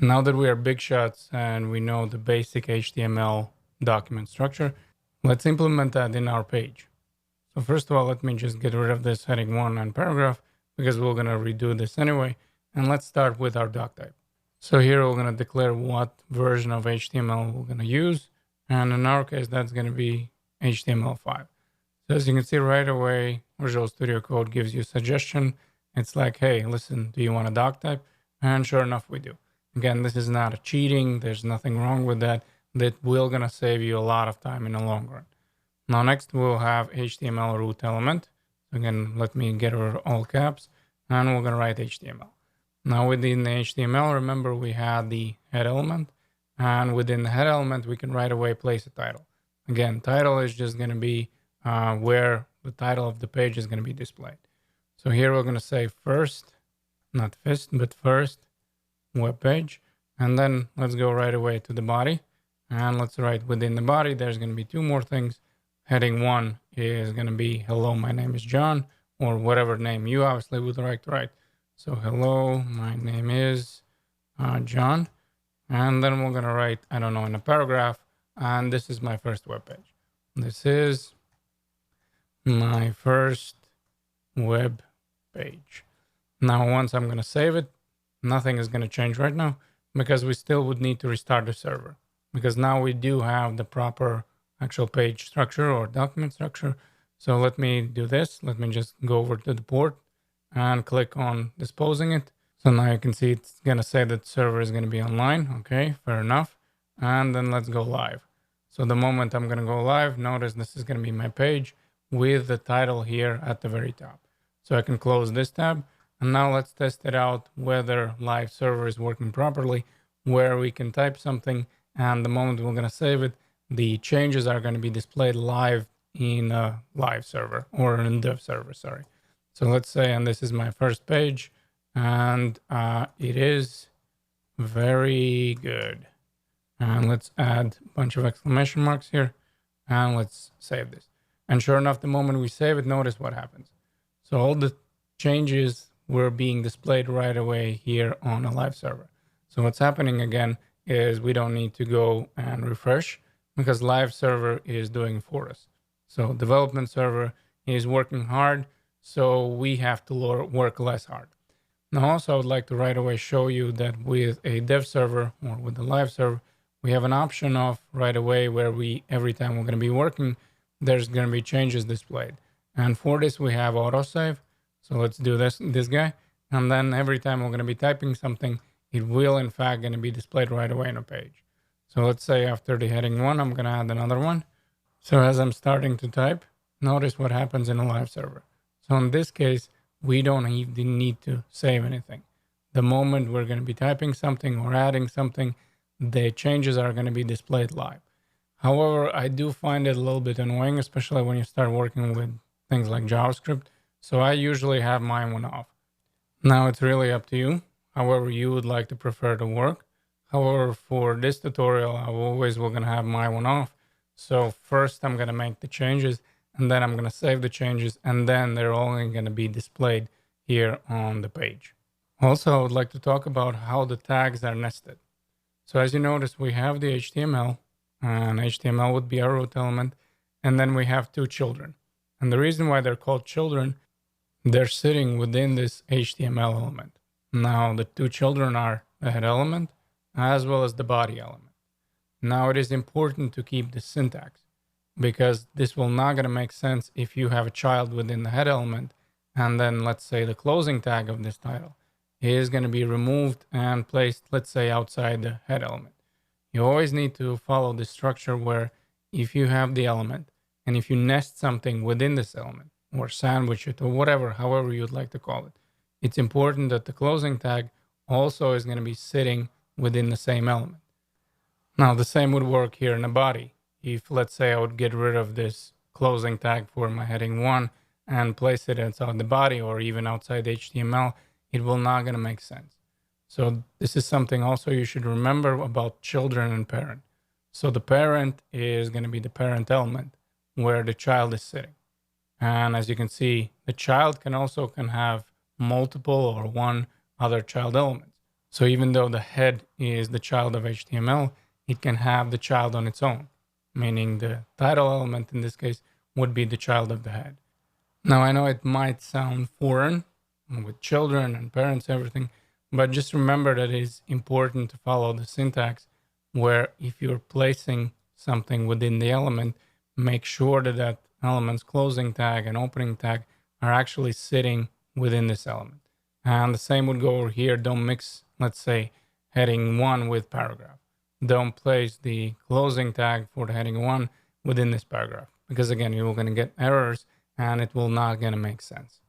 Now that we are big shots and we know the basic HTML document structure, let's implement that in our page. So first of all, let me just get rid of this heading one and paragraph because we're going to redo this anyway. And let's start with our doc type. So here we're going to declare what version of HTML we're going to use. And in our case, that's going to be HTML5. So as you can see right away, Visual Studio Code gives you a suggestion. It's like, hey, listen, do you want a doc type? And sure enough, we do. Again, this is not a cheating. There's nothing wrong with that. That will gonna save you a lot of time in the long run. Now, next we'll have HTML root element. Again, let me get rid of all caps, and we're gonna write HTML. Now, within the HTML, remember we had the head element, and within the head element, we can right away place a title. Again, title is just gonna be where the title of the page is gonna be displayed. So here we're gonna say first, not fist, but first web page, and then let's go right away to the body. And let's write within the body, there's going to be two more things. Heading one is going to be hello, my name is John, or whatever name you obviously would like to write. So, hello, my name is John. And then we're going to write, I don't know, in a paragraph. And this is my first web page. This is my first web page. Now, once I'm going to save it, nothing is going to change right now because we still would need to restart the server. Because now we do have the proper actual page structure or document structure. So let me do this. Let me just go over to the port and click on disposing it. So now you can see it's going to say that the server is going to be online. Okay, fair enough. And then let's go live. So the moment I'm going to go live, notice this is going to be my page with the title here at the very top. So I can close this tab. And now let's test it out whether live server is working properly, where we can type something. And the moment we're going to save it, the changes are going to be displayed live in a live server or in dev server. Sorry. So let's say, and this is my first page, and it is very good. And let's add a bunch of exclamation marks here, and let's save this. And sure enough, the moment we save it, notice what happens. So all the changes were being displayed right away here on a live server. So what's happening again is we don't need to go and refresh because live server is doing for us. So development server is working hard, so we have to work less hard. Now, also, I would like to right away show you that with a dev server or with the live server, we have an option of right away where every time we're going to be working, there's going to be changes displayed. And for this, we have autosave. So let's do this guy. And then every time we're going to be typing something, it will, in fact, going to be displayed right away on a page. So let's say after the heading one, I'm going to add another one. So as I'm starting to type, notice what happens in a live server. So in this case, we don't even need to save anything. The moment we're going to be typing something or adding something, the changes are going to be displayed live. However, I do find it a little bit annoying, especially when you start working with things like JavaScript. So I usually have mine one off. Now it's really up to you. However you would like to prefer to work. However, for this tutorial, I always will gonna have my one off. So first I'm gonna make the changes and then I'm gonna save the changes and then they're only gonna be displayed here on the page. Also, I would like to talk about how the tags are nested. So as you notice, we have the HTML and HTML would be our root element. And then we have two children. And the reason why they're called children, they're sitting within this HTML element. Now, the two children are the head element as well as the body element. Now, it is important to keep the syntax because this will not going to make sense if you have a child within the head element and then let's say the closing tag of this title is going to be removed and placed, let's say, outside the head element. You always need to follow the structure where if you have the element and if you nest something within this element or sandwich it or whatever, however you'd like to call it, it's important that the closing tag also is going to be sitting within the same element. Now, the same would work here in the body. If, let's say, I would get rid of this closing tag for my heading one and place it inside the body or even outside HTML, it will not going to make sense. So this is something also you should remember about children and parent. So the parent is going to be the parent element where the child is sitting. And as you can see, the child can have multiple or one other child elements. So even though the head is the child of HTML, it can have the child on its own, meaning the title element in this case would be the child of the head. Now, I know it might sound foreign with children and parents, everything, but just remember that it is important to follow the syntax where if you're placing something within the element, make sure that that element's closing tag and opening tag are actually sitting within this element. And the same would go over here. Don't mix, let's say, heading one with paragraph. Don't place the closing tag for the heading one within this paragraph because again, you're going to get errors and it will not gonna make sense.